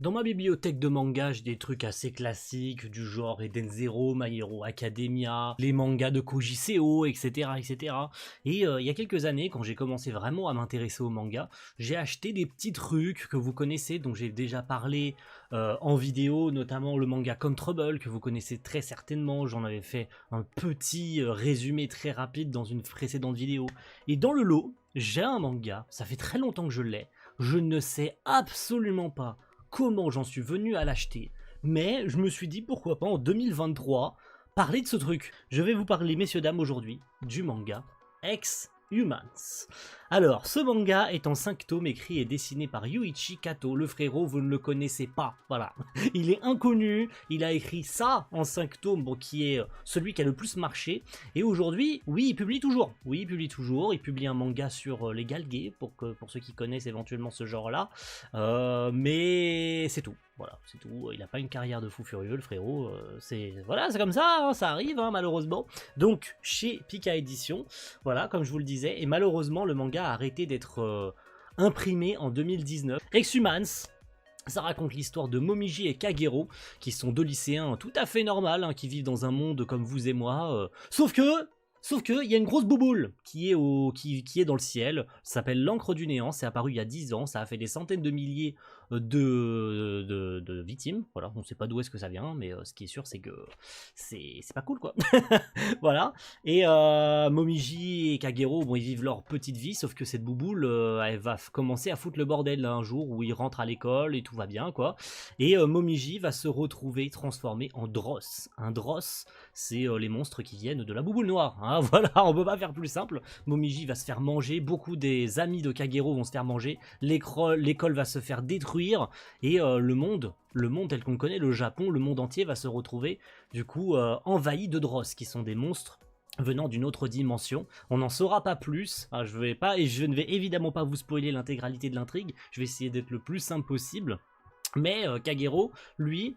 Dans ma bibliothèque de manga, j'ai des trucs assez classiques du genre Eden Zero, My Hero Academia, les mangas de Koji Seo, etc. etc. Et il y a quelques années, quand j'ai commencé vraiment à m'intéresser aux mangas, j'ai acheté des petits trucs que vous connaissez, dont j'ai déjà parlé en vidéo, notamment le manga Come Trouble, que vous connaissez très certainement. J'en avais fait un petit résumé très rapide dans une précédente vidéo. Et dans le lot, j'ai un manga, ça fait très longtemps que je l'ai, je ne sais absolument pas comment j'en suis venu à l'acheter, mais je me suis dit pourquoi pas en 2023 parler de ce truc. Je vais vous parler, messieurs dames, aujourd'hui du manga Ex-Humans. Alors, ce manga est en 5 tomes écrit et dessiné par Yuichi Kato. Le frérot, vous ne le connaissez pas, voilà. Il est inconnu, il a écrit ça en 5 tomes, bon, qui est celui qui a le plus marché. Et aujourd'hui, oui, il publie toujours. Oui, il publie toujours. Il publie un manga sur les Galgués, pour ceux qui connaissent éventuellement ce genre-là. Mais c'est tout. Voilà, c'est tout. Il n'a pas une carrière de fou furieux, le frérot. C'est voilà, c'est comme ça, hein, ça arrive, hein, malheureusement. Donc, chez Pika Édition, voilà, comme je vous le disais, et malheureusement, le manga a arrêté d'être imprimé en 2019. Ex-Humans, ça raconte l'histoire de Momiji et Kagero, qui sont deux lycéens tout à fait normaux, hein, qui vivent dans un monde comme vous et moi. Sauf que, il y a une grosse bouboule qui est dans le ciel. Ça s'appelle l'encre du néant. C'est apparu il y a 10 ans. Ça a fait des centaines de milliers de victimes. Voilà, on sait pas d'où est-ce que ça vient, mais ce qui est sûr, c'est que c'est pas cool, quoi. Voilà. Et Momiji et Kagero, bon, ils vivent leur petite vie, sauf que cette bouboule, elle va commencer à foutre le bordel là, un jour où ils rentrent à l'école et tout va bien, quoi. Et Momiji va se retrouver transformé en Dross. Un Dross, c'est les monstres qui viennent de la bouboule noire, hein. Voilà, on peut pas faire plus simple. Momiji va se faire manger, beaucoup des amis de Kagero vont se faire manger, l'école va se faire détruire, et le monde tel qu'on connaît, le Japon, le monde entier va se retrouver du coup envahi de Dross, qui sont des monstres venant d'une autre dimension. On n'en saura pas plus, je ne vais évidemment pas vous spoiler l'intégralité de l'intrigue, je vais essayer d'être le plus simple possible, mais Kagero, lui,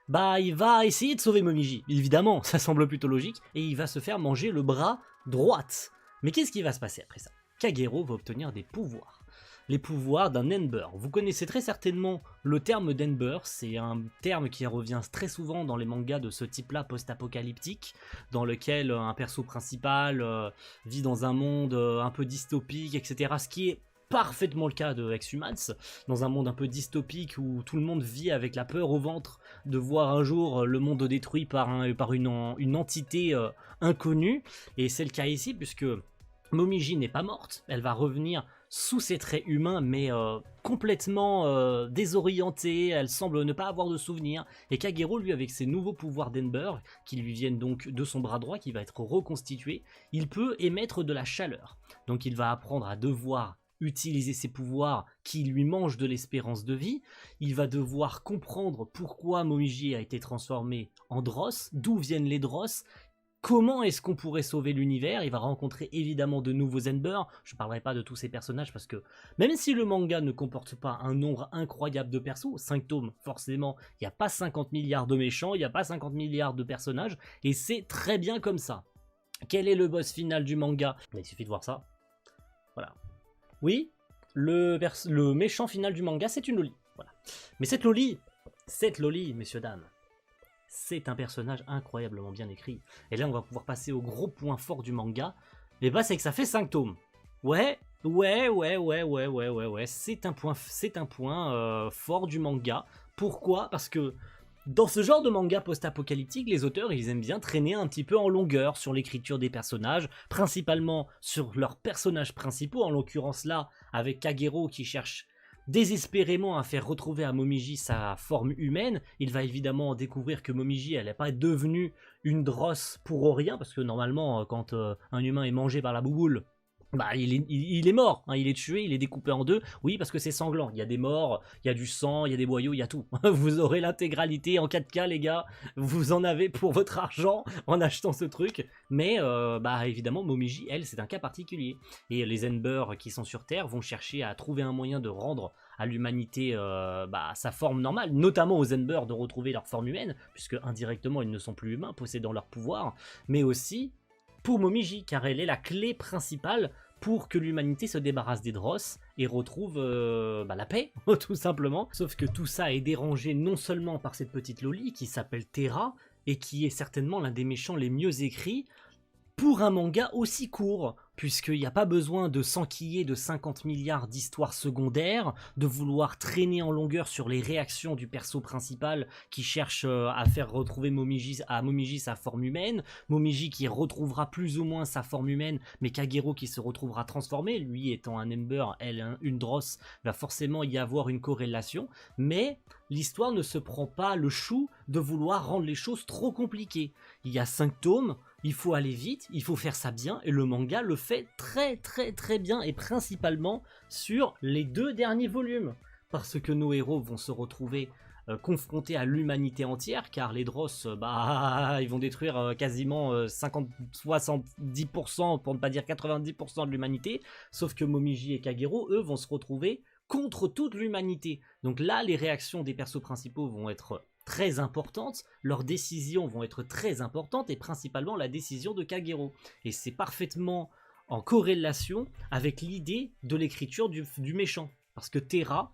bah il va essayer de sauver Momiji, évidemment, ça semble plutôt logique, et il va se faire manger le bras droite. Mais qu'est-ce qui va se passer après ça? Kagero va obtenir des pouvoirs. Les pouvoirs d'un Ember. Vous connaissez très certainement le terme d'Ember, c'est un terme qui revient très souvent dans les mangas de ce type-là post-apocalyptique, dans lequel un perso principal vit dans un monde un peu dystopique, etc. Ce qui est parfaitement le cas de Ex-Humans, dans un monde un peu dystopique où tout le monde vit avec la peur au ventre de voir un jour le monde détruit par une entité inconnue, et c'est le cas ici puisque Momiji n'est pas morte, elle va revenir sous ses traits humains mais complètement désorientée, elle semble ne pas avoir de souvenirs, et Kagero, lui, avec ses nouveaux pouvoirs d'Ember, qui lui viennent donc de son bras droit qui va être reconstitué, il peut émettre de la chaleur, donc il va apprendre à devoir utiliser ses pouvoirs qui lui mangent de l'espérance de vie, il va devoir comprendre pourquoi Momiji a été transformé en Dross, d'où viennent les Dross, comment est-ce qu'on pourrait sauver l'univers. Il va rencontrer évidemment de nouveaux Ember. Je ne parlerai pas de tous ces personnages parce que même si le manga ne comporte pas un nombre incroyable de persos, 5 tomes forcément, il n'y a pas 50 milliards de méchants, il n'y a pas 50 milliards de personnages, et c'est très bien comme ça. Quel est le boss final du manga? Il suffit de voir ça. Voilà. Oui, le méchant final du manga, c'est une loli. Voilà. Mais cette loli, messieurs, dames, c'est un personnage incroyablement bien écrit. Et là, on va pouvoir passer au gros point fort du manga. Et bah, c'est que ça fait 5 tomes. Ouais. C'est un point fort du manga. Pourquoi? Parce que dans ce genre de manga post-apocalyptique, les auteurs, ils aiment bien traîner un petit peu en longueur sur l'écriture des personnages, principalement sur leurs personnages principaux, en l'occurrence là, avec Kagero qui cherche désespérément à faire retrouver à Momiji sa forme humaine. Il va évidemment découvrir que Momiji, elle n'est pas devenue une Dross pour rien, parce que normalement, quand un humain est mangé par la bouboule, bah, il est mort, hein, il est tué, il est découpé en deux. Oui, parce que c'est sanglant, il y a des morts, il y a du sang, il y a des boyaux, il y a tout. Vous aurez l'intégralité en 4K, les gars, vous en avez pour votre argent en achetant ce truc. Mais bah évidemment, Momiji, elle, c'est un cas particulier. Et les Ember qui sont sur Terre vont chercher à trouver un moyen de rendre à l'humanité sa forme normale, notamment aux Ember de retrouver leur forme humaine, puisque indirectement ils ne sont plus humains, possédant leur pouvoir, mais aussi pour Momiji, car elle est la clé principale pour que l'humanité se débarrasse des Dross et retrouve la paix, tout simplement. Sauf que tout ça est dérangé non seulement par cette petite Loli qui s'appelle Terra, et qui est certainement l'un des méchants les mieux écrits, pour un manga aussi court, puisqu'il n'y a pas besoin de s'enquiller de 50 milliards d'histoires secondaires, de vouloir traîner en longueur sur les réactions du perso principal qui cherche à faire retrouver Momiji sa forme humaine, Momiji qui retrouvera plus ou moins sa forme humaine, mais Kagero qui se retrouvera transformé, lui étant un Ember, elle une Dross, va forcément y avoir une corrélation, mais l'histoire ne se prend pas le chou de vouloir rendre les choses trop compliquées. Il y a 5 tomes, il faut aller vite, il faut faire ça bien, et le manga le fait très bien, et principalement sur les 2 derniers volumes, parce que nos héros vont se retrouver confrontés à l'humanité entière, car les Dross, ils vont détruire quasiment 50-70%, pour ne pas dire 90% de l'humanité, sauf que Momiji et Kagero, eux, vont se retrouver contre toute l'humanité. Donc là, les réactions des persos principaux vont être très importantes, leurs décisions vont être très importantes, et principalement la décision de Kagero. Et c'est parfaitement en corrélation avec l'idée de l'écriture du méchant. Parce que Terra,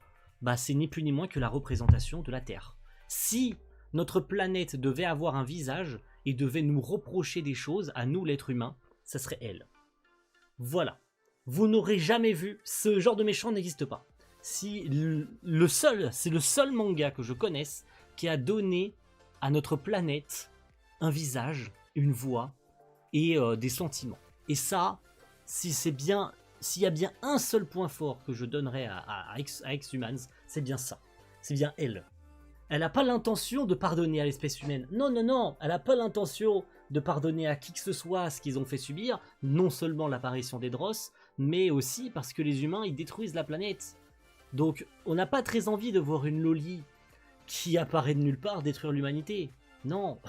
c'est ni plus ni moins que la représentation de la Terre. Si notre planète devait avoir un visage et devait nous reprocher des choses, à nous l'être humain, ça serait elle. Voilà. Vous n'aurez jamais vu, ce genre de méchant n'existe pas. C'est le seul manga que je connaisse qui a donné à notre planète un visage, une voix et des sentiments. Et ça, s'il y a bien un seul point fort que je donnerais à Ex-Humans, c'est bien ça. C'est bien elle. Elle n'a pas l'intention de pardonner à l'espèce humaine. Non, elle n'a pas l'intention de pardonner à qui que ce soit ce qu'ils ont fait subir, non seulement l'apparition des Dross, mais aussi parce que les humains, ils détruisent la planète. Donc, on n'a pas très envie de voir une Loli qui apparaît de nulle part détruire l'humanité. Non.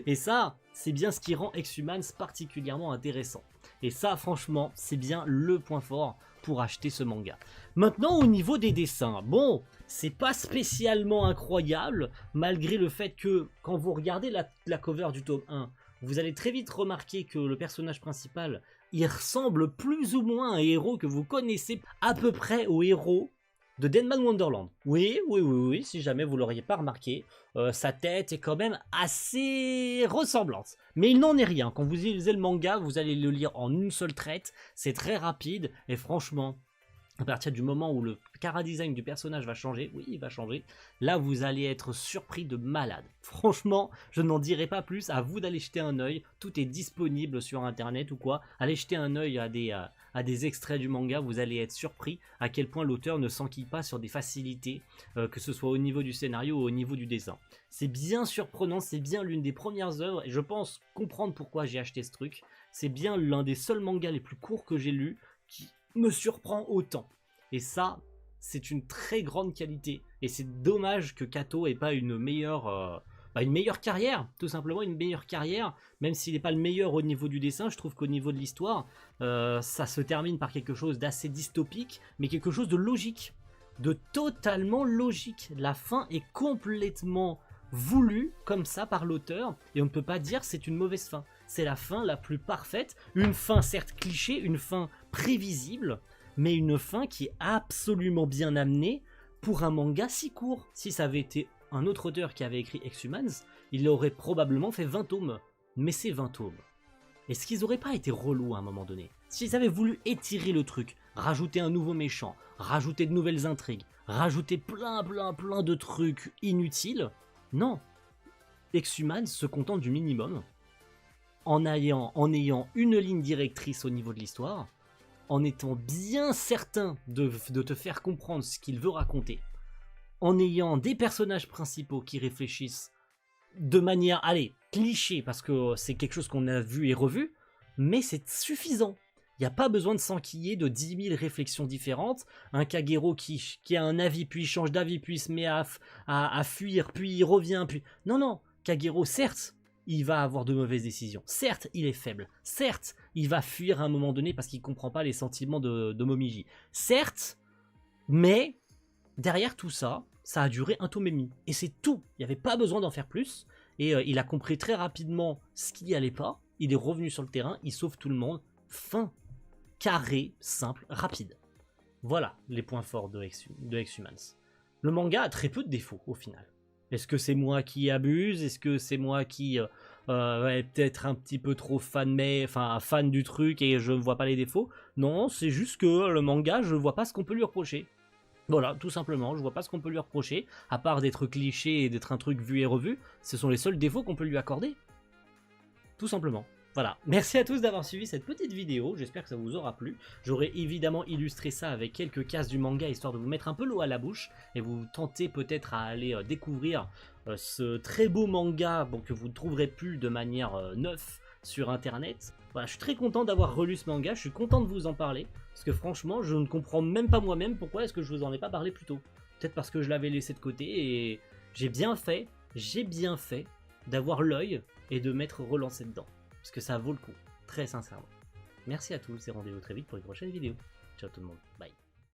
Et ça, c'est bien ce qui rend Ex-Humans particulièrement intéressant. Et ça, franchement, c'est bien le point fort pour acheter ce manga. Maintenant, au niveau des dessins, bon, c'est pas spécialement incroyable, malgré le fait que, quand vous regardez la cover du tome 1, vous allez très vite remarquer que le personnage principal, il ressemble plus ou moins à un héros que vous connaissez à peu près au héros de Deadman Wonderland. Oui, si jamais vous l'auriez pas remarqué, sa tête est quand même assez ressemblante. Mais il n'en est rien. Quand vous lisez le manga, vous allez le lire en une seule traite. C'est très rapide et franchement, à partir du moment où le chara-design du personnage va changer, oui, il va changer, là vous allez être surpris de malade. Franchement, je n'en dirai pas plus, à vous d'aller jeter un œil, tout est disponible sur internet ou quoi, allez jeter un œil à des extraits du manga, vous allez être surpris à quel point l'auteur ne s'enquille pas sur des facilités, que ce soit au niveau du scénario ou au niveau du dessin. C'est bien surprenant, c'est bien l'une des premières œuvres, et je pense comprendre pourquoi j'ai acheté ce truc, c'est bien l'un des seuls mangas les plus courts que j'ai lus, qui me surprend autant. Et ça, c'est une très grande qualité. Et c'est dommage que Kato ait pas une meilleure carrière, tout simplement une meilleure carrière, même s'il n'est pas le meilleur au niveau du dessin. Je trouve qu'au niveau de l'histoire, ça se termine par quelque chose d'assez dystopique, mais quelque chose de logique, de totalement logique. La fin est complètement voulue comme ça par l'auteur, et on ne peut pas dire c'est une mauvaise fin. C'est la fin la plus parfaite, une fin certes cliché, une fin prévisible, mais une fin qui est absolument bien amenée pour un manga si court. Si ça avait été un autre auteur qui avait écrit Ex-Humans, il aurait probablement fait 20 tomes. Mais c'est 20 tomes. Est-ce qu'ils auraient pas été relous à un moment donné? S'ils avaient voulu étirer le truc, rajouter un nouveau méchant, rajouter de nouvelles intrigues, rajouter plein de trucs inutiles, non. Ex-Humans se contente du minimum, en ayant une ligne directrice au niveau de l'histoire, en étant bien certain de te faire comprendre ce qu'il veut raconter, en ayant des personnages principaux qui réfléchissent de manière, cliché, parce que c'est quelque chose qu'on a vu et revu, mais c'est suffisant. Il n'y a pas besoin de s'enquiller de 10 000 réflexions différentes, un Kagero qui a un avis, puis il change d'avis, puis il se met à fuir, puis il revient, puis... Non, Kagero, certes, il va avoir de mauvaises décisions. Certes, il est faible. Certes, il va fuir à un moment donné parce qu'il ne comprend pas les sentiments de Momiji. Certes, mais derrière tout ça, ça a duré un tome et demi. Et c'est tout. Il n'y avait pas besoin d'en faire plus. Et il a compris très rapidement ce qui allait pas. Il est revenu sur le terrain, il sauve tout le monde. Fin. Carré, simple, rapide. Voilà les points forts de Exhumans. Le manga a très peu de défauts au final. Est-ce que c'est moi qui abuse? Est-ce que c'est moi qui est peut-être un petit peu trop fan du truc et je ne vois pas les défauts? Non, c'est juste que le manga, je vois pas ce qu'on peut lui reprocher. Voilà, tout simplement, je vois pas ce qu'on peut lui reprocher, à part d'être cliché et d'être un truc vu et revu, ce sont les seuls défauts qu'on peut lui accorder. Tout simplement. Voilà, merci à tous d'avoir suivi cette petite vidéo, j'espère que ça vous aura plu. J'aurais évidemment illustré ça avec quelques cases du manga, histoire de vous mettre un peu l'eau à la bouche, et vous tenter peut-être à aller découvrir ce très beau manga que vous ne trouverez plus de manière neuve sur internet. Voilà, je suis très content d'avoir relu ce manga, je suis content de vous en parler, parce que franchement, je ne comprends même pas moi-même pourquoi est-ce que je vous en ai pas parlé plus tôt. Peut-être parce que je l'avais laissé de côté, et j'ai bien fait d'avoir l'œil et de m'être relancé dedans. Parce que ça vaut le coup, très sincèrement. Merci à tous et rendez-vous très vite pour une prochaine vidéo. Ciao tout le monde, bye.